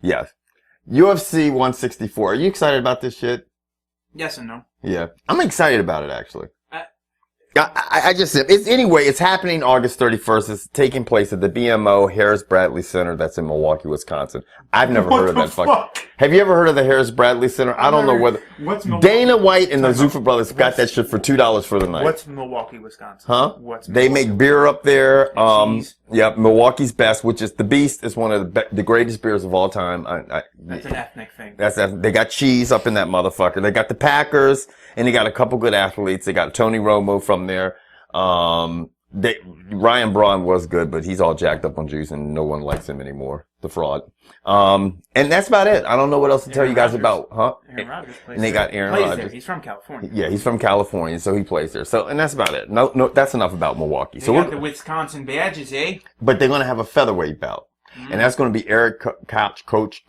Yes. UFC 164. Are you excited about this shit? Yes and no. Yeah. I'm excited about it, actually. I just, it's happening August 31st. It's taking place at the BMO Harris Bradley Center that's in Milwaukee, Wisconsin. I've never heard of that fuck. Have you ever heard of the Harris Bradley Center? I don't know whether. What's Milwaukee? Dana White and the Zuffa brothers got that shit for $2 for the night. What's Milwaukee, Wisconsin? Huh? What's They Milwaukee? make beer up there. Cheese. Yeah, Milwaukee's Best, which is the Beast, is one of the greatest beers of all time. That's an ethnic thing. They got cheese up in that motherfucker. They got the Packers, and they got a couple good athletes. They got Tony Romo from there. Ryan Braun was good, but he's all jacked up on juice and no one likes him anymore. The fraud. And that's about it. I don't know what else to tell you guys about, huh? Aaron Rodgers plays And they got Aaron Rodgers. Rodgers. He's from California. Yeah, he's from California, so he plays there. So, and that's about it. No, that's enough about Milwaukee. They So got the Wisconsin badges, eh? but they're going to have a featherweight bout. And that's going to be Erik Koch, Crotch.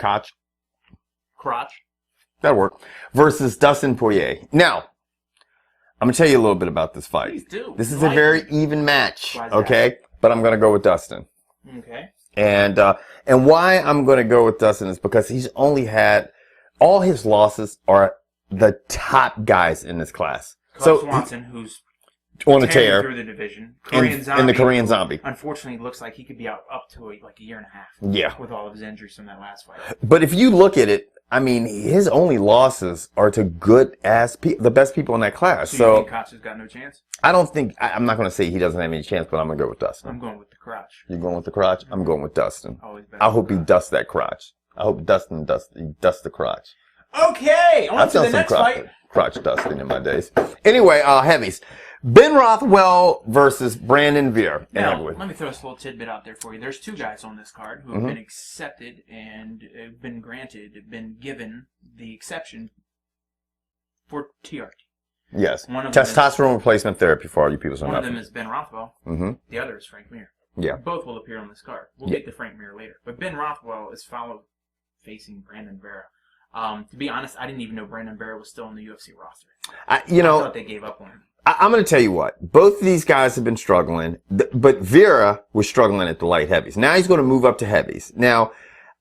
that'll work, versus Dustin Poirier. Now, I'm going to tell you a little bit about this fight. Please do. This is a very even match, Why is that? okay? But I'm going to go with Dustin. Okay. And why I'm going to go with Dustin is because he's only had, all his losses are the top guys in this class. Cub Swanson, who's on a tearing tear. through the division. Korean Zombie. And the Korean Zombie. Unfortunately, looks like he could be out up to like a year and a half. Yeah. With all of his injuries from that last fight. But if you look at it, I mean, his only losses are to good-ass people, the best people in that class. So you think Koch has got no chance? I don't think, I'm not going to say he doesn't have any chance, but I'm going to go with Dustin. I'm going with the crotch. You going with the crotch? I'm going with Dustin. Always better. I hope he dusts that crotch. I hope Dustin dusts the crotch. Okay, on to the next fight. Crotch dusting in my days. Anyway, heavies. Ben Rothwell versus Brandon Vera. Now, let me throw this little tidbit out there for you. There's two guys on this card who have been accepted and been given the exception for TRT. Yes. One of Testosterone replacement therapy for all you people. One of them is Ben Rothwell. Mm-hmm. The other is Frank Mir. Yeah. Both will appear on this card. We'll get to Frank Mir later. But Ben Rothwell is facing Brandon Vera. To be honest, I didn't even know Brandon Vera was still on the UFC roster. I thought they gave up on him. I'm going to tell you what. Both of these guys have been struggling, but Vera was struggling at the light heavies. Now he's going to move up to heavies. Now,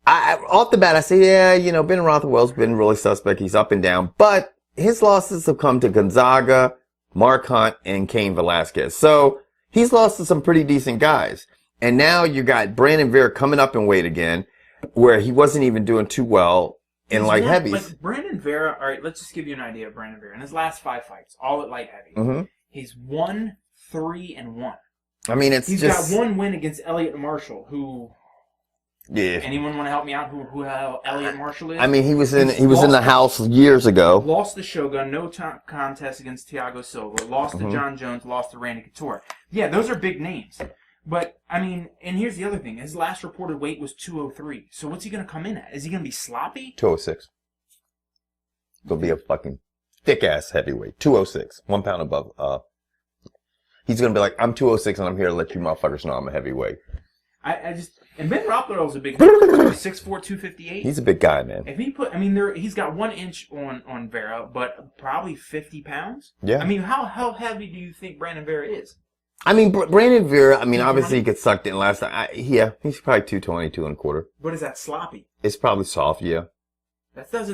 off the bat, I say, yeah, Ben Rothwell's been really suspect. He's up and down, but his losses have come to Gonzaga, Mark Hunt, and Cain Velasquez. So he's lost to some pretty decent guys. And now you got Brandon Vera coming up in weight again, where he wasn't even doing too well in light heavies. But Brandon Vera, all right, let's just give you an idea of Brandon Vera. In his last 5 fights, all at light heavy, he's 1-3-1. I mean, He's got one win against Elliot Marshall, who... Yeah. Anyone want to help me out who Elliot Marshall is? I mean, he was in the house years ago. Lost the Shogun, no contest against Thiago Silva. Lost to John Jones, lost to Randy Couture. Yeah, those are big names. But, I mean, and here's the other thing. His last reported weight was 203. So what's he going to come in at? Is he going to be sloppy? 206. He'll be a fucking thick-ass heavyweight. 206. 1 pound above. He's going to be like, I'm 206 and I'm here to let you motherfuckers know I'm a heavyweight. And Ben Rothwell's a big guy. 6'4", 258. He's a big guy, man. If he he's got 1 inch on Vera, but probably 50 pounds. Yeah. I mean, how heavy do you think Brandon Vera is? I mean, Brandon Vera, obviously he gets sucked in last time. He's probably 220, 225. But is that sloppy? It's probably soft, yeah. That's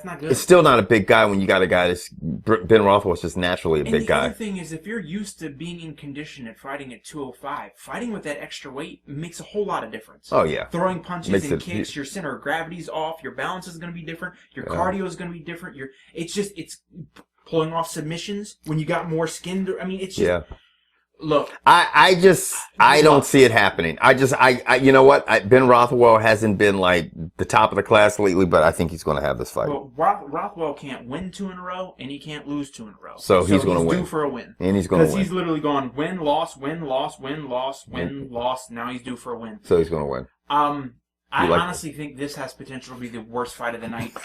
not good. It's still not a big guy when you got a guy that's, Ben Rothwell's just naturally a big guy. And the other thing is, if you're used to being in condition at fighting at 205, fighting with that extra weight makes a whole lot of difference. Oh, yeah. Throwing punches and kicks, your center of gravity's off, your balance is going to be different, your cardio is going to be different, it's pulling off submissions when you got more skin. It's just... Yeah. Look, I don't see it happening. You know what? Ben Rothwell hasn't been like the top of the class lately, but I think he's going to have this fight. Well, Rothwell can't win 2 in a row, and he can't lose 2 in a row. So he's going to win. He's due for a win. And he's going to win. Because he's literally gone win, loss, win, loss, win, loss, win, loss. Now he's due for a win. So he's going to win. I honestly think this has potential to be the worst fight of the night.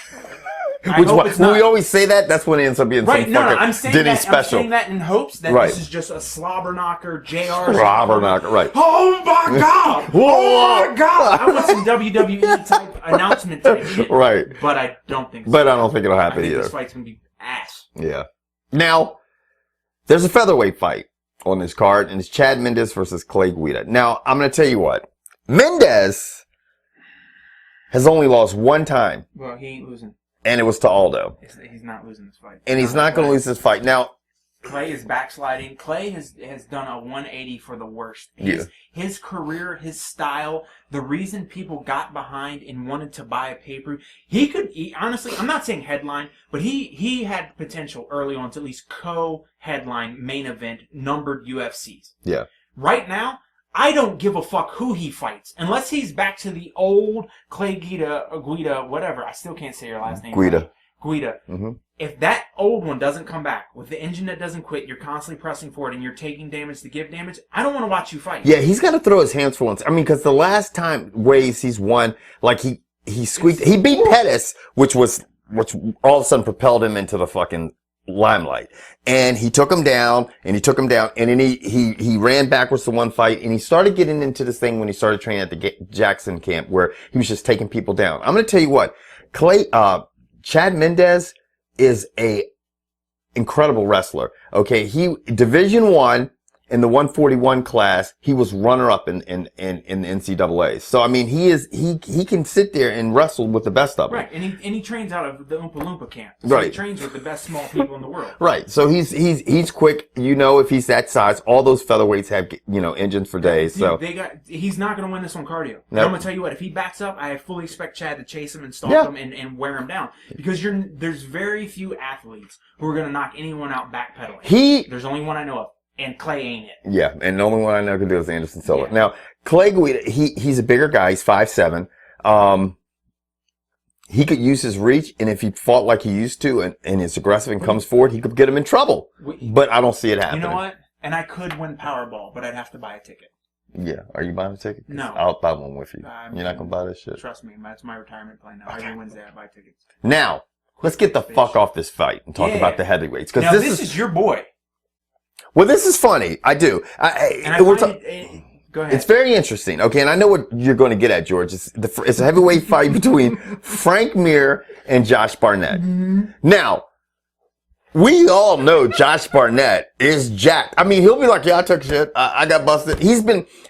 When we always say that, that's when it ends up being some fucking I'm saying special. I'm saying that in hopes that this is just a slobber knocker, JR. Slobber knocker, right. Oh my God! Oh my God! I want some WWE type announcement today. Right. But I don't think so. But I don't think it'll happen either. This fight's going to be ass. Yeah. Now, there's a featherweight fight on this card, and it's Chad Mendes versus Clay Guida. Now, I'm going to tell you what. Mendes has only lost one time, Well, he ain't losing. and it was to Aldo. He's not losing this fight. And he's not going to lose this fight. Now, Clay is backsliding. Clay has done a 180 for the worst. His career, his style, the reason people got behind and wanted to buy a pay-per-view, honestly, I'm not saying headline, but he had potential early on to at least co-headline main event numbered UFCs. yeah. Right now, I don't give a fuck who he fights. Unless he's back to the old Clay Guida, whatever. I still can't say your last name. Guida. Right. Guida. Mm-hmm. If that old one doesn't come back, with the engine that doesn't quit, you're constantly pressing forward and you're taking damage to give damage, I don't want to watch you fight. Yeah, he's got to throw his hands for once. I mean, because the last time ways he's won, like he squeaked. He beat Pettis, which all of a sudden propelled him into the fucking limelight. And he took him down, and then he ran backwards to one fight, and he started getting into this thing when he started training at the Jackson camp, where he was just taking people down. I'm going to tell you what, Chad Mendes is a incredible wrestler. Okay, he Division I in the 141 class, he was runner up in the NCAA. So I mean, he can sit there and wrestle with the best of them. Right, and he trains out of the Oompa Loompa camp. So right, he trains with the best small people in the world. Right, so he's quick. If he's that size, all those featherweights have engines for days. So he's not going to win this on cardio. Nope. I'm going to tell you what, if he backs up, I fully expect Chad to chase him and stalk him and wear him down, because there's very few athletes who are going to knock anyone out backpedaling. There's only one I know of. And Clay ain't it. Yeah, and the only one I know can do is Anderson Silva. Yeah. Now, Clay Guida, he's a bigger guy. He's 5'7". He could use his reach, and if he fought like he used to and is aggressive and comes forward, he could get him in trouble. But I don't see it happening. You know what? And I could win Powerball, but I'd have to buy a ticket. Yeah. Are you buying a ticket? No. I'll buy one with you. You're not going to buy this shit? Trust me, that's my retirement plan now. Okay. Every Wednesday I buy tickets. Now, let's get the fuck off this fight and talk about the heavyweights. Now, this is your boy. Well, this is funny. I do. Go ahead. It's very interesting. Okay, and I know what you're going to get at, George. It's a heavyweight fight between Frank Mir and Josh Barnett. Mm-hmm. Now, we all know Josh Barnett is jacked. I mean, he'll be like, yeah, I took shit. I got busted.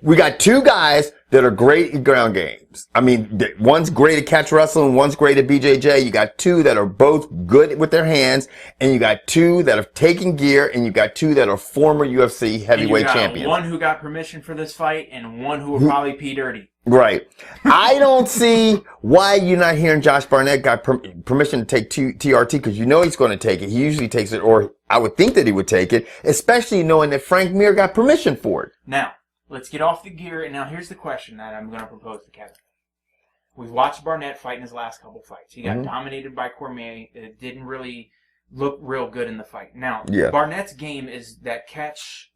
We got two guys that are great at ground games. I mean, one's great at catch wrestling, one's great at BJJ. You got two that are both good with their hands, and you got two that have taken gear, and you got two that are former UFC heavyweight champions. One who got permission for this fight, and one who will probably pee dirty. Right. I don't see why you're not hearing Josh Barnett got permission to take TRT, because you know he's going to take it. He usually takes it, or I would think that he would take it, especially knowing that Frank Mir got permission for it. Now, let's get off the gear, and now here's the question that I'm going to propose to Kevin. We've watched Barnett fight in his last couple fights. He got dominated by Cormier. It didn't really look real good in the fight. Now, Barnett's game is that catch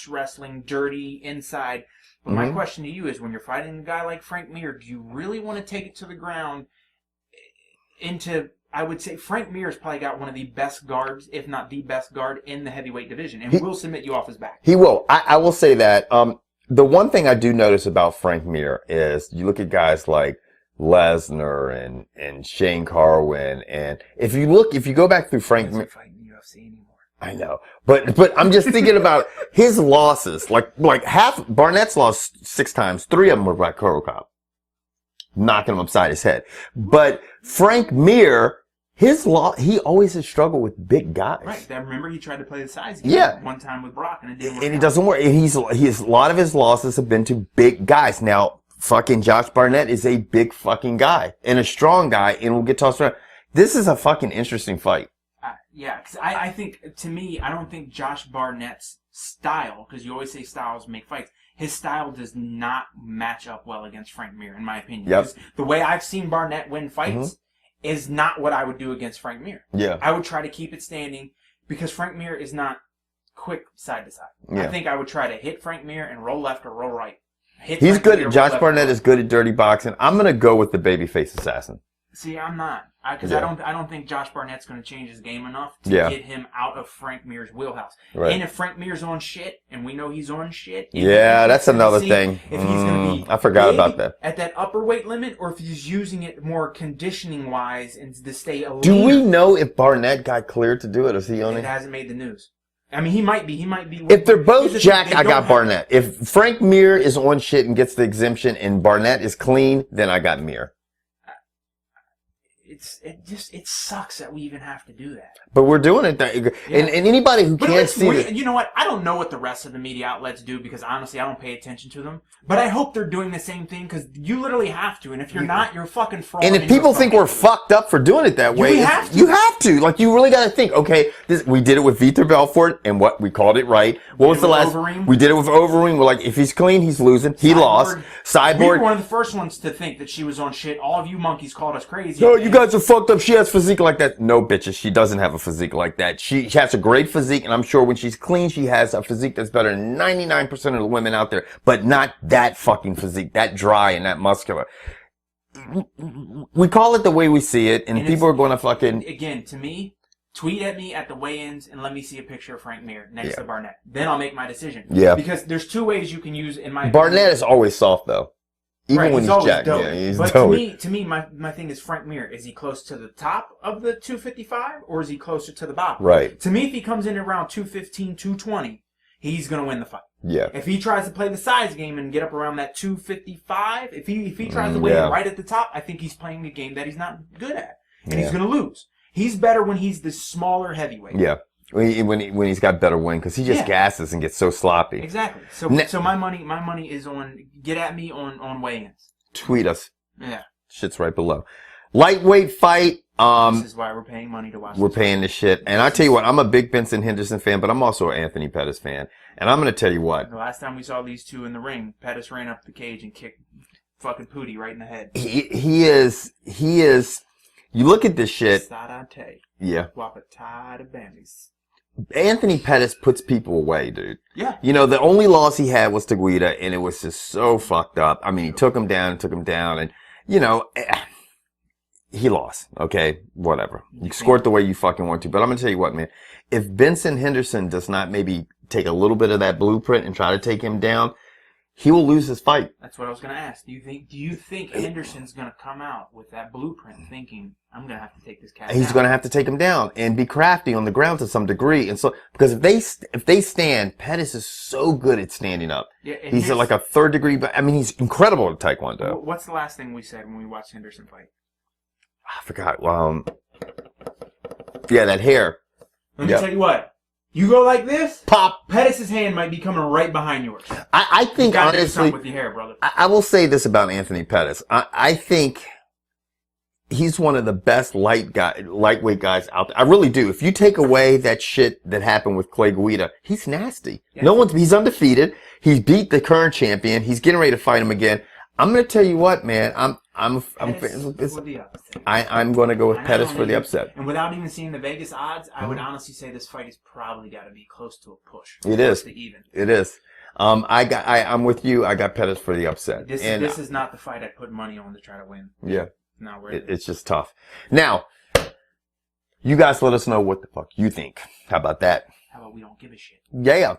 wrestling, dirty, inside. But my question to you is, when you're fighting a guy like Frank Mir, do you really want to take it to the ground I would say Frank Mir has probably got one of the best guards, if not the best guard, in the heavyweight division, and will submit you off his back. He will. I will say that. The one thing I do notice about Frank Mir is you look at guys like Lesnar and Shane Carwin, and if you go back through Frank Mir, fighting the UFC anymore. I know, but I'm just thinking about his losses. Like half Barnett's lost 6 times. 3 of them were by Kurokop, knocking him upside his head. But Frank Mir, he always has struggled with big guys. Right. Remember, he tried to play the size game one time with Brock, and it didn't work. And it doesn't work. A lot of his losses have been to big guys. Now, fucking Josh Barnett is a big fucking guy and a strong guy, and will get tossed around. This is a fucking interesting fight. Yeah, because I think, to me, I don't think Josh Barnett's style, because you always say styles make fights, his style does not match up well against Frank Mir, in my opinion. Yep. The way I've seen Barnett win fights is not what I would do against Frank Mir. Yeah. I would try to keep it standing, because Frank Mir is not quick side to side. Yeah. I think I would try to hit Frank Mir and roll left or roll right. He's good. Josh Barnett is good at dirty boxing. I'm going to go with the babyface assassin. See, I'm not, because I don't think Josh Barnett's going to change his game enough to get him out of Frank Mir's wheelhouse. Right. And if Frank Mir's on shit, and we know he's on shit, that's another thing. If he's going to be, I forgot about that, at that upper weight limit, or if he's using it more conditioning wise and to stay elite. Do we know if Barnett got cleared to do it, or is he only? It hasn't made the news. I mean, he might be. If they're both jacked, I got Barnett. If Frank Mir is on shit and gets the exemption, and Barnett is clean, then I got Mir. it sucks that we even have to do that. But we're doing it. And anybody who can't see it. You know what? I don't know what the rest of the media outlets do because honestly, I don't pay attention to them. But I hope they're doing the same thing because you literally have to. And if you're not, you're a fucking fraud. And if people think we're fucked up for doing it that way, you have to. Like, you really got to think, okay, we did it with Vitor Belfort and what we called it right. What was the last? Overeem. We did it with Overeem. We're like, if he's clean, he's losing. He lost. Cyborg. We were one of the first ones to think that she was on shit. All of you monkeys called us crazy. No, you guys are fucked up. She has physique like that. No, bitches. She doesn't have a physique like that. She has a great physique, and I'm sure when she's clean, she has a physique that's better than 99% of the women out there, but not that fucking physique, that dry and that muscular. We call it the way we see it, and people are going to fucking... Again, to me, tweet at me at the weigh-ins and let me see a picture of Frank Mir next to Barnett. Then I'll make my decision. Yeah. Because there's two ways you can use in my Barnett is always soft, though. Even when he's jacked. Dope. Yeah, he's but dope. to me, my thing is Frank Mir. Is he close to the top of the 255 or is he closer to the bottom? Right. To me, if he comes in around 215, 220, he's going to win the fight. Yeah. If he tries to play the size game and get up around that 255, if he tries to weigh in right at the top, I think he's playing a game that he's not good at. And he's going to lose. He's better when he's the smaller heavyweight. Yeah. When he's got better win, because he just gasses and gets so sloppy. Exactly. So my money is on, get at me on weigh-ins. Tweet us. Yeah. Shit's right below. Lightweight fight. This is why we're paying money to watch. We're paying this shit. And I tell you what, I'm a big Benson Henderson fan, but I'm also an Anthony Pettis fan. And I'm going to tell you what. The last time we saw these two in the ring, Pettis ran up the cage and kicked fucking Pooty right in the head. He is, you look at this shit. Yeah. Anthony Pettis puts people away, dude. Yeah. You know, the only loss he had was to Guida, and it was just so fucked up. I mean, he took him down, and, you know, he lost. Okay, whatever. You scored the way you fucking want to. But I'm going to tell you what, man. If Benson Henderson does not maybe take a little bit of that blueprint and try to take him down, he will lose his fight. That's what I was going to ask. Do you think Henderson's going to come out with that blueprint thinking, I'm going to have to take this cat down? He's going to have to take him down and be crafty on the ground to some degree. And so, because if they stand, Pettis is so good at standing up. Yeah, he's like a third degree, but I mean, he's incredible at Taekwondo. What's the last thing we said when we watched Henderson fight? I forgot. Yeah, that hair. Let me tell you what. You go like this, pop. Pettis' hand might be coming right behind yours. I think, you honestly, do something with your hair, brother. I will say this about Anthony Pettis. I think he's one of the best lightweight guys out there. I really do. If you take away that shit that happened with Clay Guida, he's nasty. Yeah. He's undefeated. He's beat the current champion. He's getting ready to fight him again. I'm going to tell you what, man. I'm going to go with Pettis for the upset. And without even seeing the Vegas odds, I would honestly say this fight has probably got to be close to a push. It is. To even. It is. I'm with you. I got Pettis for the upset. This is not the fight I put money on to try to win. Yeah. Not really. It's just tough. Now, you guys let us know what the fuck you think. How about that? How about we don't give a shit? Yeah.